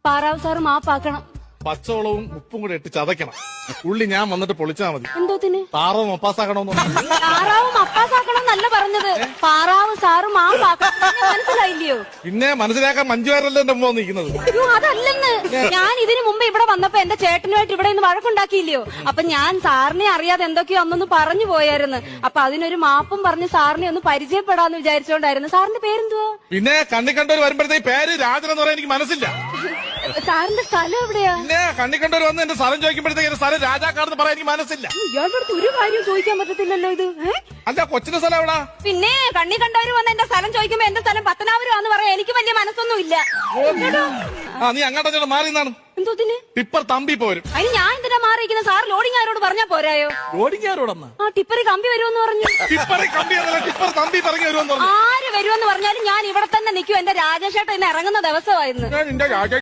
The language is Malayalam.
പാറാവ് സാറ് മാപ്പാക്കണം. പച്ചവളവും ഉപ്പും കൂടെ ഇട്ട് ചതയ്ക്കണം. ഉള്ളി ഞാൻ വന്നിട്ട് പൊളിച്ചാ മതി. എന്തോത്തിന്? താറാവ് മപ്പാസാക്കണമെന്ന്. താറാവ് മപ്പാസാക്കണം എന്നല്ല പറഞ്ഞത്, പാറാവ് സാറ് മാപ്പാക്കണം. മനസ്സിലായില്ലയോ? പിന്നെ മനസ്സിലാക്കാൻ മഞ്ജുവാരല്ലേ എന്റെ മുമ്പ് നിൽക്കുന്നത്. അയ്യോ അതല്ലെന്ന്, ഞാൻ ഇതിനു മുമ്പ് ഇവിടെ വന്നപ്പോ എന്റെ ചേട്ടനുമായിട്ട് ഇവിടെ നിന്ന് വഴക്കുണ്ടാക്കിയില്ലയോ? അപ്പൊ ഞാൻ സാറിനെ അറിയാതെ എന്തൊക്കെയോ അന്നൊന്ന് പറഞ്ഞു പോയായിരുന്നു. അപ്പൊ അതിനൊരു മാപ്പും പറഞ്ഞ് സാറിനെ ഒന്ന് പരിചയപ്പെടാന്ന് വിചാരിച്ചോണ്ടായിരുന്നു. സാറിന്റെ പേരെന്തുവാ? പിന്നെ കണ്ണിക്കണ്ടവർ വരുമ്പോഴത്തേക്ക് പേര് രാജൻ എന്ന് പറയാൻ എനിക്ക് മനസ്സില്ല. സാറിന്റെ സ്ഥലം എവിടെയാ? പിന്നെ കണ്ണിക്കണ്ടവർ വന്ന് എന്റെ സ്ഥലം ചോദിക്കുമ്പോഴത്തേക്ക് എന്റെ സ്ഥലം രാജാക്കാണെന്ന് പറയാൻ എനിക്ക് മനസ്സില്ല. ഇയാളുടെ അടുത്ത് ഒരു കാര്യം ചോദിക്കാൻ പറ്റത്തില്ലല്ലോ ഇത്. അല്ല കൊച്ചിന്റെ സ്ഥലം എവിടാ? പിന്നെ കണ്ണി കണ്ടവര് വന്ന് എന്റെ സ്ഥലം ചോദിക്കുമ്പോ എന്റെ സ്ഥലം പത്തനാപുരമാന്ന് പറയാൻ എനിക്ക് വലിയ മനസ്സൊന്നും ഇല്ല. നീ അങ്ങോട്ട് മാറി നിന്നാണ്. എന്തോത്തിന്? ടിപ്പർ തമ്പി പോരും. അതിന് ഞാൻ എന്തിനാ മാറിയിരിക്കുന്ന? സാർ ലോഡിംഗ് ആരോട് പറഞ്ഞാ പോരായോ? ഓടിക്കാരോടന്ന് ആ ടിപ്പറി കമ്പി വരുമെന്ന് പറഞ്ഞു. ടിപ്പർ കമ്പി എന്നല്ല, ടിപ്പർ തമ്പി പറഞ്ഞു വരുമെന്ന് പറഞ്ഞു. ആര് വരുമെന്ന് പറഞ്ഞാലും ഞാൻ ഇവിടെ തന്നെ നിൽക്കും. എന്റെ രാജേഷേട്ടൻ ഇന്ന് ഇറങ്ങുന്ന ദിവസമായിരുന്നു. നിന്റെ രാജ